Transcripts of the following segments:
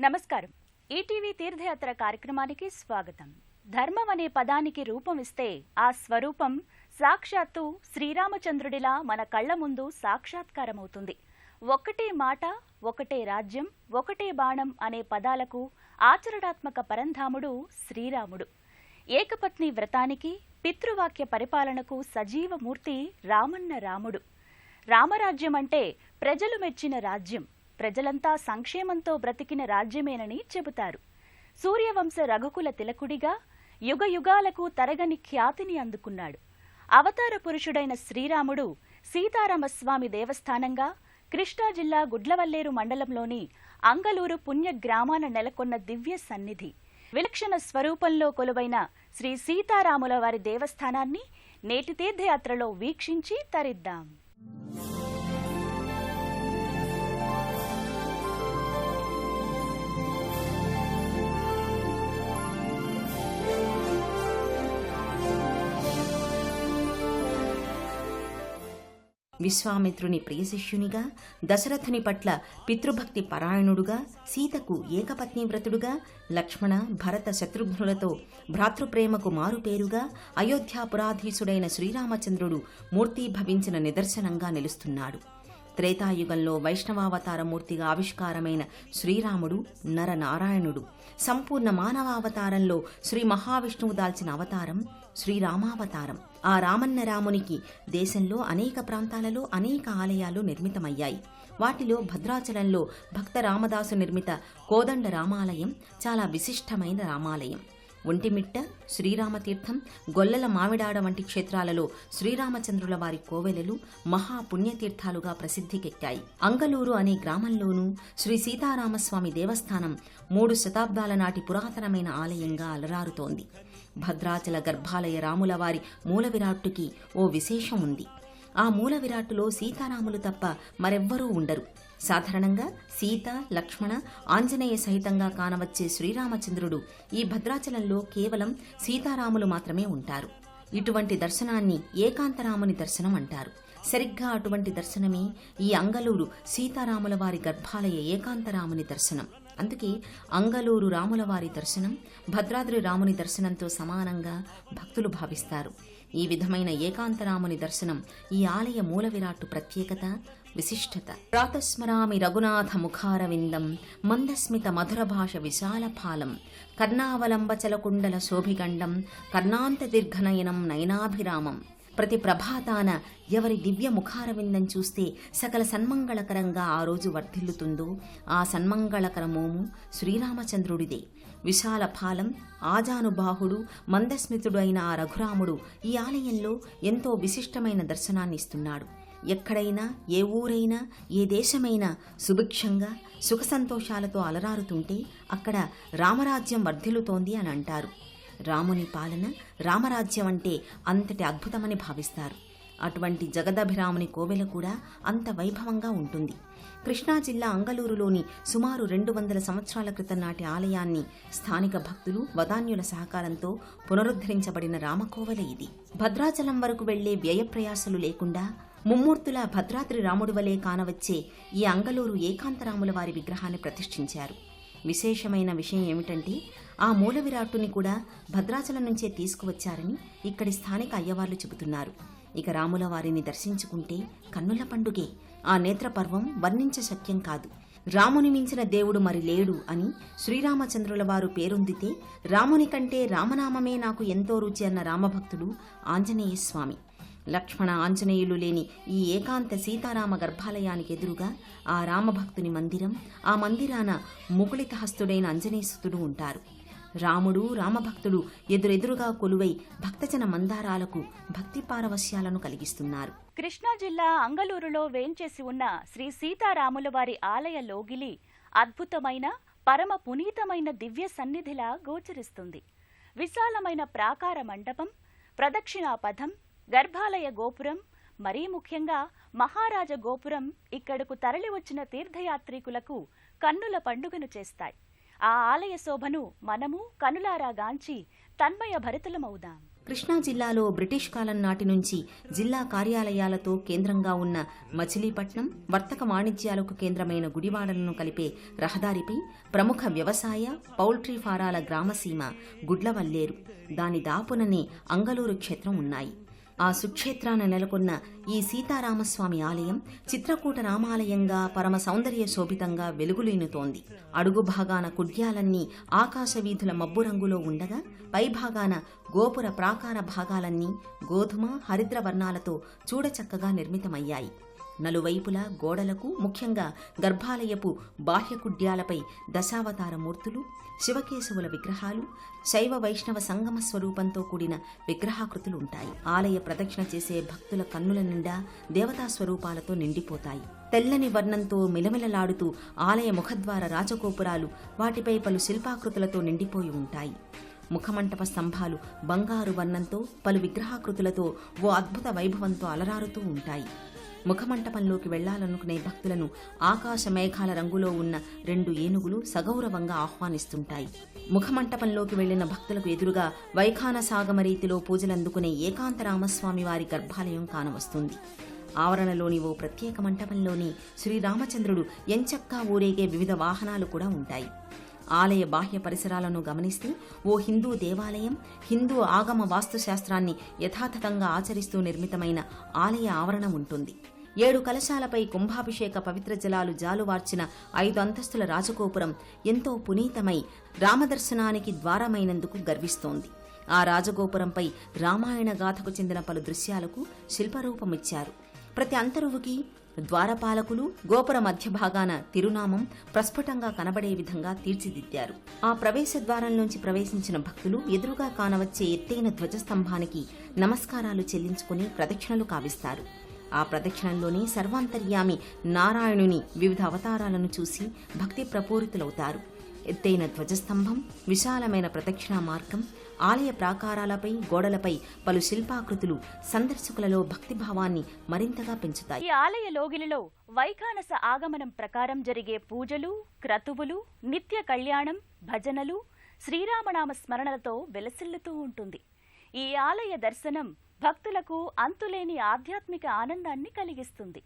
నమస్కారం. ఈటీవీ తీర్థయాత్ర కార్యక్రమానికి స్వాగతం. ధర్మం అనే పదానికి రూపం ఇస్తే ఆ స్వరూపం సాక్షాత్తు శ్రీరామచంద్రుడిలా మన కళ్ల ముందు సాక్షాత్కారమవుతుంది. ఒక్కటే మాట, ఒకటే రాజ్యం, ఒకటే బాణం అనే పదాలకు ఆచరణాత్మక పరంధాముడు శ్రీరాముడు. ఏకపత్ని వ్రతానికి, పితృవాక్య పరిపాలనకు సజీవమూర్తి రామన్న రాముడు. రామరాజ్యం అంటే ప్రజలు మెచ్చిన రాజ్యం, ప్రజలంతా సంక్షేమంతో బ్రతికిన రాజ్యమేనని చెబుతారు. సూర్యవంశ రఘుకుల తిలకుడిగా యుగయుగాలకు తరగని ఖ్యాతిని అందుకున్నాడు. అవతార పురుషుడైన శ్రీరాముడు సీతారామస్వామి దేవస్థానంగా కృష్ణా జిల్లా గుడ్లవల్లేరు మండలంలోని అంగలూరు పుణ్యగ్రామాన నెలకొన్న దివ్య సన్నిధి. విలక్షణ స్వరూపంలో కొలువైన శ్రీ సీతారాముల వారి దేవస్థానాన్ని నేటి తీర్థయాత్రలో వీక్షించి తరిద్దాం. విశ్వామిత్రుని ప్రియ శిష్యునిగా, దశరథుని పట్ల పితృభక్తి పరాయణుడుగా, సీతకు ఏకపత్ని వ్రతుడుగా, లక్ష్మణ భరత శత్రుఘ్నులతో భ్రాతృప్రేమకు మారుపేరుగా అయోధ్యాపురాధీశుడైన శ్రీరామచంద్రుడు మూర్తీభవించిన నిదర్శనంగా నిలుస్తున్నాడు. త్రేతాయుగంలో వైష్ణవావతారమూర్తిగా ఆవిష్కారమైన శ్రీరాముడు నరనారాయణుడు. సంపూర్ణ మానవావతారంలో శ్రీ మహావిష్ణువు దాల్చిన అవతారం శ్రీరామావతారం. ఆ రామన్న రామునికి దేశంలో అనేక ప్రాంతాలలో అనేక ఆలయాలు నిర్మితమయ్యాయి. వాటిలో భద్రాచలంలో భక్త రామదాసు నిర్మిత కోదండ రామాలయం చాలా విశిష్టమైన రామాలయం. ఒంటిమిట్ట, శ్రీరామతీర్థం, గొల్లల మామిడాడ వంటి క్షేత్రాలలో శ్రీరామచంద్రుల వారి కోవెలలు మహాపుణ్యతీర్థాలుగా ప్రసిద్ధికెక్కాయి. అంగలూరు అనే గ్రామంలోనూ శ్రీ సీతారామస్వామి దేవస్థానం 3 శతాబ్దాల నాటి పురాతనమైన ఆలయంగా అలరారుతోంది. భద్రాచల గర్భాలయ రాముల వారి మూల విరాట్టుకి ఓ విశేషం ఉంది. ఆ మూల విరాట్టులో సీతారాములు తప్ప మరెవ్వరూ ఉండరు. సాధారణంగా సీత, లక్ష్మణ, ఆంజనేయ సహితంగా కానవచ్చే శ్రీరామచంద్రుడు ఈ భద్రాచలంలో కేవలం సీతారాములు మాత్రమే ఉంటారు. ఇటువంటి దర్శనాన్ని ఏకాంతరాముని దర్శనం అంటారు. సరిగ్గా అటువంటి దర్శనమే ఈ అంగలూరు సీతారాముల వారి గర్భాలయ ఏకాంతరాముని దర్శనం. అందుకే అంగలూరు రాముల వారి దర్శనం భద్రాద్రి రాముని దర్శనంతో సమానంగా భక్తులు భావిస్తారు. ఈ విధమైన ఏకాంతరాముని దర్శనం ఈ ఆలయ మూల విరాట్టు ప్రత్యేకత, విశిష్టత. ప్రాతస్మరామి రఘునాథ ముఖారవిందం మందస్మిత మధుర భాష విశాలఫాలం కర్ణావలంబచలకుండల శోభిగండం కర్ణాంత దీర్ఘనయనం నయనాభిరామం. ప్రతి ప్రభాతాన ఎవరి దివ్య ముఖారవిందం చూస్తే సకల సన్మంగళకరంగా ఆ రోజు వర్ధిల్లుతుందో ఆ సన్మంగళకర మోము శ్రీరామచంద్రుడిదే. విశాల ఫాలం, ఆజానుబాహుడు, మందస్మితుడు అయిన ఆ రఘురాముడు ఈ ఆలయంలో ఎంతో విశిష్టమైన దర్శనాన్ని ఇస్తున్నాడు. ఎక్కడైనా, ఏ ఊరైనా, ఏ దేశమైనా సుభిక్షంగా సుఖ సంతోషాలతో అలరారుతుంటే అక్కడ రామరాజ్యం వర్ధిల్లుతోంది అని అంటారు. రాముని పాలన, రామరాజ్యం అంటే అంతటి అద్భుతమని భావిస్తారు. అటువంటి జగదభిరాముని కోవెల కూడా అంత వైభవంగా ఉంటుంది. కృష్ణా జిల్లా అంగలూరులోని సుమారు 200 సంవత్సరాల క్రితం నాటి ఆలయాన్ని స్థానిక భక్తులు, వదాన్యుల సహకారంతో పునరుద్ధరించబడిన రామకోవెల ఇది. భద్రాచలం వరకు వెళ్లే వ్యయప్రయాసలు లేకుండా ముమ్మూర్తుల భద్రాద్రి రాముడి వలె కానవచ్చే ఈ అంగలూరు ఏకాంతరాముల వారి విగ్రహాన్ని ప్రతిష్ఠించారు. విశేషమైన విషయం ఏమిటంటే ఆ మూల విరాట్టుని కూడా భద్రాచలం నుంచే తీసుకువచ్చారని ఇక్కడి స్థానిక అయ్యవార్లు చెబుతున్నారు. ఇక రాముల వారిని దర్శించుకుంటే కన్నుల పండుగే. ఆ నేత్రపర్వం వర్ణించ శక్యం కాదు. రాముని మించిన దేవుడు మరి లేడు అని శ్రీరామచంద్రుల వారు పేరొందితే రాముని కంటే రామనామమే నాకు ఎంతో రుచి అన్న రామభక్తుడు ఆంజనేయ స్వామి. లక్ష్మణ, ఆంజనేయులు లేని ఈ ఏకాంత సీతారామ గర్భాలయానికి ఎదురుగా ఆ రామభక్తుని మందిరం, ఆ మందిరాన ముకుళితహస్తుడైన అంజనేయసుతుడు ఉంటారు. రాముడు, రామభక్తుడు ఎదురెదురుగా కొలువై భక్తజన మందారాలకు భక్తి పారవశ్యాలను కలిగిస్తున్నారు. కృష్ణా జిల్లా అంగలూరులో వేంచేసి ఉన్న శ్రీ సీతారాముల వారి ఆలయ లోగిలి అద్భుతమైన, పరమ పునీతమైన దివ్య సన్నిధిలా గోచరిస్తుంది. విశాలమైన ప్రాకార మండపం, ప్రదక్షిణా పథం, గర్భాలయ గోపురం, మరీ ముఖ్యంగా మహారాజ గోపురం ఇక్కడకు తరలివచ్చిన తీర్థయాత్రికులకు కన్నుల పండుగను చేస్తాయి. ఆ ఆలయ శోభను మనము కనులారా గాంచి తన్మయ భరితులమవుదాం. కృష్ణా జిల్లాలో బ్రిటిష్ కాలం నాటి నుంచి జిల్లా కార్యాలయాలతో కేంద్రంగా ఉన్న మచిలీపట్నం, వర్తక వాణిజ్యాలకు కేంద్రమైన గుడివాడలను కలిపే రహదారిపై ప్రముఖ వ్యవసాయ, పౌల్ట్రీ ఫారాల గ్రామసీమ గుడ్లవల్లేరు. దాని దాపుననే అంగలూరు క్షేత్రం ఉన్నాయి. ఆ సుక్షేత్రాన నెలకొన్న ఈ సీతారామస్వామి ఆలయం చిత్రకూట రామాలయంగా పరమ సౌందర్య శోభితంగా వెలుగులీనుతోంది. అడుగు భాగాన కుడ్యాలన్నీ ఆకాశ వీధుల మబ్బు రంగులో ఉండగా, పైభాగాన గోపుర ప్రాకార భాగాలన్నీ గోధుమ, హరిద్ర వర్ణాలతో చూడచక్కగా నిర్మితమయ్యాయి. నలువైపులా గోడలకు, ముఖ్యంగా గర్భాలయపు బాహ్య కుడ్యాలపై దశావతార మూర్తులు, శివకేశవుల విగ్రహాలు, శైవ వైష్ణవ సంగమ స్వరూపంతో కూడిన విగ్రహాకృతులుంటాయి. ఆలయ ప్రదక్షిణ చేసే భక్తుల కన్నుల నిండా దేవతా స్వరూపాలతో నిండిపోతాయి. తెల్లని వర్ణంతో మిలమిలలాడుతూ ఆలయ ముఖద్వార రాజగోపురాలు వాటిపై పలు శిల్పాకృతులతో నిండిపోయి ఉంటాయి. ముఖమంటప స్తంభాలు బంగారు వర్ణంతో పలు విగ్రహాకృతులతో ఓ అద్భుత వైభవంతో అలరారుతూ ఉంటాయి. ముఖమంటపంలోకి వెళ్లాలనుకునే భక్తులను ఆకాశ మేఘాల రంగులో ఉన్న 2 ఏనుగులు సగౌరవంగా ఆహ్వానిస్తుంటాయి. ముఖమంటపంలోకి వెళ్లిన భక్తులకు ఎదురుగా వైఖానసాగమ రీతిలో పూజలందుకునే ఏకాంతరామస్వామి వారి గర్భాలయం కానవస్తుంది. ఆవరణలోని ఓ ప్రత్యేక మంటపంలోని శ్రీరామచంద్రుడు ఎంచక్కా ఊరేగే వివిధ వాహనాలు కూడా ఉంటాయి. ఆలయ బాహ్య పరిసరాలను గమనిస్తే ఓ హిందూ దేవాలయం, హిందూ ఆగమ వాస్తుశాస్త్రాన్ని యథాతథంగా ఆచరిస్తూ నిర్మితమైన ఆలయ ఆవరణం ఉంటుంది. 7 కలశాలపై కుంభాభిషేక పవిత్ర జలాలు జాలువార్చిన 5 అంతస్తుల రాజగోపురం ఎంతో పునీతమై రామదర్శనానికి ద్వారమైనందుకు గర్విస్తోంది. ఆ రాజగోపురంపై రామాయణ గాథకు చెందిన పలు దృశ్యాలకు శిల్పరూపమిచ్చారు. ప్రతి అంతరువుకి ద్వారపాలకులు, గోపుర మధ్య భాగాన తిరునామం ప్రస్ఫుటంగా కనబడే విధంగా తీర్చిదిద్దారు. ఆ ప్రవేశ ద్వారంలోంచి ప్రవేశించిన భక్తులు ఎదురుగా కానవచ్చే ఎత్తైన ధ్వజస్తంభానికి నమస్కారాలు చెల్లించుకుని ప్రదక్షిణలు కావిస్తారు. ఆ ప్రదక్షిణంలోనే సర్వాంతర్యామి నారాయణుని వివిధ అవతారాలను చూసి భక్తి ప్రపూరితులవుతారు. ఎత్తైన ధ్వజస్తంభం, విశాలమైన ప్రదక్షిణా మార్గం, ఆలయ ప్రాకారాలపై, గోడలపై పలు శిల్పాకృతులు సందర్శకులలో భక్తిభావాన్ని మరింతగా పెంచుతాయి. ఈ ఆలయ లోగిలిలో వైఖానస ఆగమనం ప్రకారం జరిగే పూజలు, క్రతువులు, నిత్య కళ్యాణం, భజనలు, శ్రీరామనామ స్మరణలతో వెలసిల్లుతూ ఉంటుంది. ఈ ఆలయ దర్శనం భక్తులకు అంతులేని ఆధ్యాత్మిక ఆనందాన్ని కలిగిస్తుంది.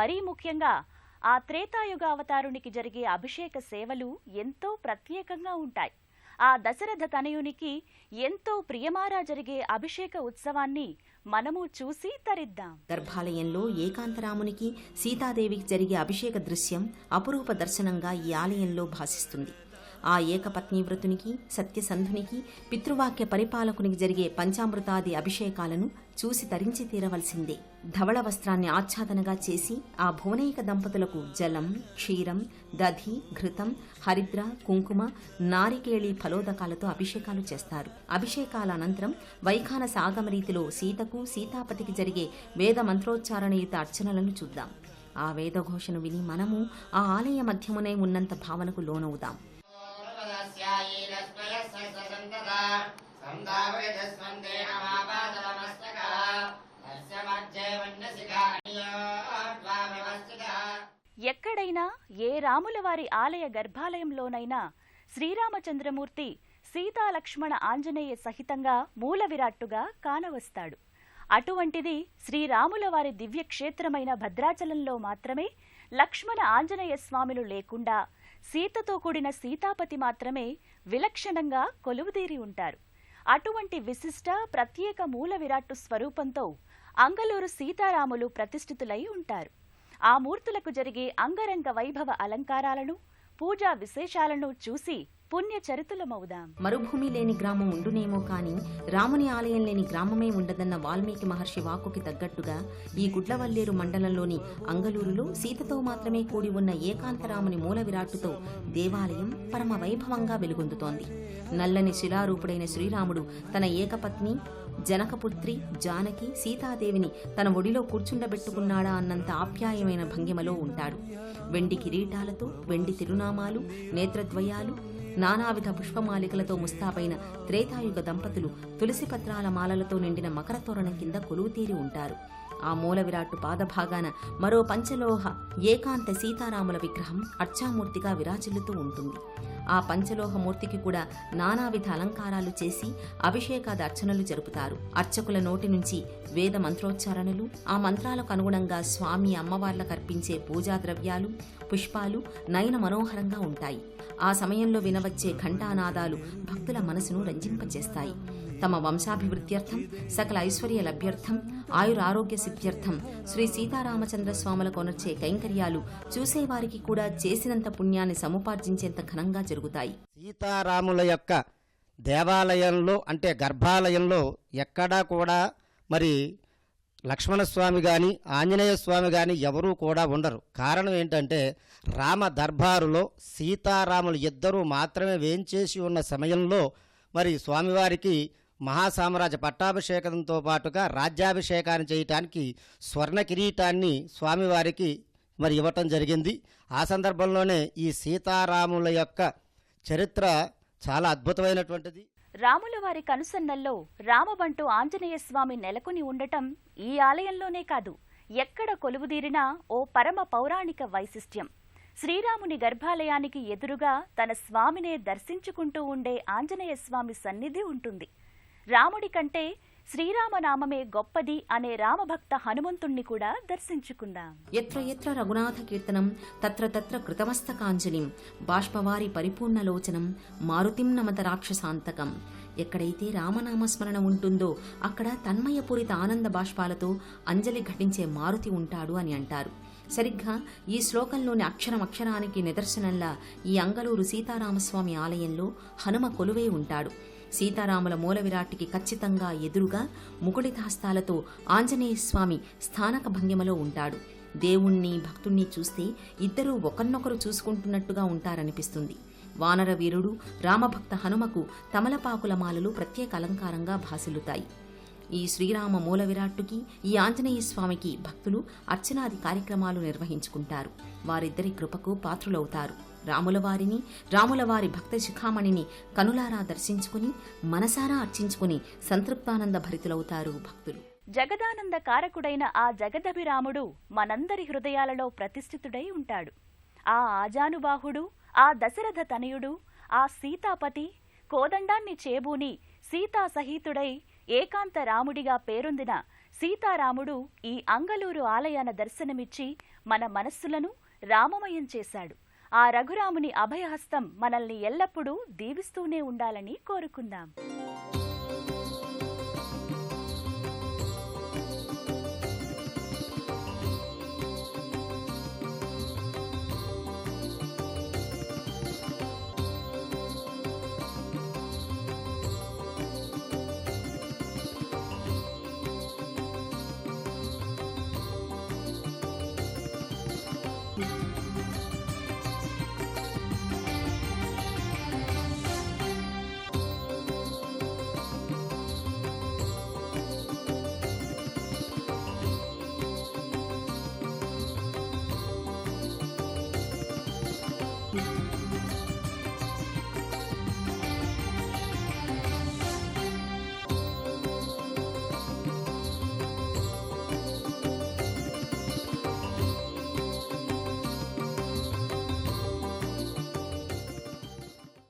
మరీ ముఖ్యంగా ఆ త్రేతాయుగ అవతారునికి జరిగే అభిషేక సేవలు ఎంతో ప్రత్యేకంగా ఉంటాయి. ఆ దశరథ తనయునికి ఎంతో ప్రియమారా జరిగే అభిషేక ఉత్సవాన్ని మనము చూసి తరిద్దాం. గర్భాలయంలో ఏకాంతరామునికి, సీతాదేవికి జరిగే అభిషేక దృశ్యం అపురూప దర్శనంగా ఈ ఆలయంలో భాసిస్తుంది. ఆ ఏకపత్ని వ్రతునికి, సత్యసంధునికి, పితృవాక్య పరిపాలకునికి జరిగే పంచామృతాది అభిషేకాలను చూసి తరించి తీరవలసిందే. ధవళ వస్త్రాన్ని ఆచ్ఛాదనగా చేసి ఆ భువనైక దంపతులకు జలం, క్షీరం, దధి, ఘృతం, హరిద్ర, కుంకుమ, నారికేళి ఫలోదకాలతో అభిషేకాలు చేస్తారు. అభిషేకాల అనంతరం వైఖానస ఆగమ రీతిలో సీతకు, సీతాపతికి జరిగే వేద మంత్రోచ్చారణయుత అర్చనలను చూద్దాం. ఆ వేదఘోషను విని మనము ఆ ఆలయ మధ్యమునే ఉన్నంత భావనకు లోనవుదాం. ఎక్కడైనా ఏ రాములవారి ఆలయ గర్భాలయంలోనైనా శ్రీరామచంద్రమూర్తి సీతాలక్ష్మణ ఆంజనేయ సహితంగా మూల విరాట్టుగా కానవస్తాడు. అటువంటిది శ్రీరాములవారి దివ్యక్షేత్రమైన భద్రాచలంలో మాత్రమే లక్ష్మణ ఆంజనేయ స్వాములు లేకుండా సీతతో కూడిన సీతాపతి మాత్రమే విలక్షణంగా కొలువుదీరి ఉంటారు. అటువంటి విశిష్ట ప్రత్యేక మూల విరాట్టు స్వరూపంతో అంగలూరు సీతారాములు ప్రతిష్ఠితులై ఉంటారు. ఆ మూర్తులకు జరిగే అంగరంగ వైభవ అలంకారాలను, పూజా విశేషాలను చూసి పుణ్యచరితులమవుదాం. మరుభూమి లేని గ్రామం ఉండునేమో కాని రాముని ఆలయం లేని గ్రామమే ఉండదన్న వాల్మీకి మహర్షి వాక్కుకి తగ్గట్టుగా ఈ గుడ్లవల్లేరు మండలంలోని అంగలూరులో సీతతో మాత్రమే కూడి ఉన్న ఏకాంతరాముని మూల విరాట్టుతో దేవాలయం పరమ వైభవంగా వెలుగొందుతోంది. నల్లని శిలారూపుడైన శ్రీరాముడు తన ఏకపత్ని జనకపుత్రి జానకి సీతాదేవిని తన ఒడిలో కూర్చుండబెట్టుకున్నాడా అన్నంత ఆప్యాయమైన భంగిమలో ఉంటాడు. వెండి కిరీటాలతో, వెండి తిరునామాలు, నేత్రద్వయాలు, నానావిధ పుష్పమాలికలతో ముస్తాబైన త్రేతాయుగ దంపతులు తులసి పత్రాల మాలలతో నిండిన మకర తోరణం కింద కొలువుతీరి ఉంటారు. ఆ మూల విరాట్టు పాదభాగాన మరో పంచలోహ ఏకాంత సీతారాముల విగ్రహం అర్చామూర్తిగా విరాజిల్లుతూ ఉంటుంది. ఆ పంచలోహ మూర్తికి కూడా నానావిధ అలంకారాలు చేసి అభిషేకాది అర్చనలు జరుపుతారు. అర్చకుల నోటి నుంచి వేద మంత్రోచ్చారణలు, ఆ మంత్రాలకు అనుగుణంగా స్వామి అమ్మవార్లకు అర్పించే పూజా ద్రవ్యాలు, పుష్పాలు నయన మనోహరంగా ఉంటాయి. ఆ సమయంలో వినవచ్చే ఘంటానాదాలు భక్తుల మనసును రంజింపచేస్తాయి. తమ వంశాభివృద్ధ్యర్థం, సకల ఐశ్వర్య లభ్యర్థం, ఆయురారోగ్య సిద్ధ్యర్థం శ్రీ సీతారామచంద్ర స్వాముల కొనర్చే కైంకర్యాలు చూసేవారికి కూడా చేసినంత పుణ్యాన్ని సముపార్జించేంత ఘనంగా జరుగుతాయి. సీతారాముల యొక్క దేవాలయంలో అంటే గర్భాలయంలో ఎక్కడా కూడా మరి లక్ష్మణస్వామి కానీ ఆంజనేయ స్వామి కానీ ఎవరూ కూడా ఉండరు. కారణం ఏంటంటే రామ దర్బారులో సీతారాములు ఇద్దరూ మాత్రమే వేంచేసి ఉన్న సమయంలో మరి స్వామివారికి మహాసామ్రాజ్య పట్టాభిషేకంతో పాటుగా రాజ్యాభిషేకాన్ని చేయటానికి స్వర్ణ కిరీటాన్ని స్వామివారికి మరి ఇవ్వటం జరిగింది. ఆ సందర్భంలోనే ఈ సీతారాముల యొక్క చరిత్ర చాలా అద్భుతమైనటువంటిది. రాములవారి కనుసన్నల్లో రామబంటు ఆంజనేయస్వామి నెలకొని ఉండటం ఈ ఆలయంలోనే కాదు, ఎక్కడ కొలువుదీరినా ఓ పరమ పౌరాణిక వైశిష్ట్యం. శ్రీరాముని గర్భాలయానికి ఎదురుగా తన స్వామినే దర్శించుకుంటూ ఉండే ఆంజనేయస్వామి సన్నిధి ఉంటుంది. రాముడి కంటే శ్రీరామనామమే గొప్పది అనే రామభక్త హనుమంతుణ్ణి కూడా దర్శించుకుందాం. ఎత్ర ఎత్ర రఘునాథ కీర్తనం తత్ర తత్ర కృతమస్తకాంజలిం బాష్పవారి పరిపూర్ణలోచనం మారుతిం నమత రాక్షసాంతకం. ఎక్కడైతే రామనామస్మరణ ఉంటుందో అక్కడ తన్మయపూరిత ఆనంద బాష్పాలతో అంజలి ఘటించే మారుతి ఉంటాడు అని అంటారు. సరిగ్గా ఈ శ్లోకంలోని అక్షరానికి నిదర్శనంలా ఈ అంగలూరు సీతారామస్వామి ఆలయంలో హనుమ కొలువై ఉంటాడు. సీతారాముల మూల విరాట్టికి ఖచ్చితంగా ఎదురుగా ముకుళితాస్తాలతో ఆంజనేయస్వామి స్థానక భంగిమలో ఉంటాడు. దేవుణ్ణి భక్తుణ్ణి చూస్తే ఇద్దరూ ఒకరినొకరు చూసుకుంటున్నట్టుగా ఉంటారనిపిస్తుంది. వానర వీరుడు రామభక్త హనుమకు తమలపాకుల మాలలు ప్రత్యేక అలంకారంగా భాసిల్లుతాయి. ఈ శ్రీరామ మూల విరాట్టుకి ఈ ఆంజనేయ స్వామికి భక్తులు అర్చనాది కార్యక్రమాలు నిర్వహించుకుంటారు. వారిద్దరి కృపకు పాత్రులవుతారు. రాములవారిని, రాములవారి భక్త శిఖామణిని కనులారా దర్శించుకుని మనసారా అర్చించుకుని సంతృప్తానంద భరితులవుతారు భక్తులు. జగదానంద కారకుడైన ఆ జగదభిరాముడు మనందరి హృదయాలలో ప్రతిష్ఠితుడై ఉంటాడు. ఆ ఆజానుబాహుడు, ఆ దశరథ తనయుడు, ఆ సీతాపతి కోదండాన్ని చేబూని సీతా సహితుడై ఏకాంత రాముడిగా పేరొందిన సీతారాముడు ఈ అంగలూరు ఆలయాన దర్శనమిచ్చి మన మనస్సులను రామమయం చేశాడు. ఆ రఘురాముని అభయహస్తం మనల్ని ఎల్లప్పుడూ దీవిస్తూనే ఉండాలని కోరుకుందాం.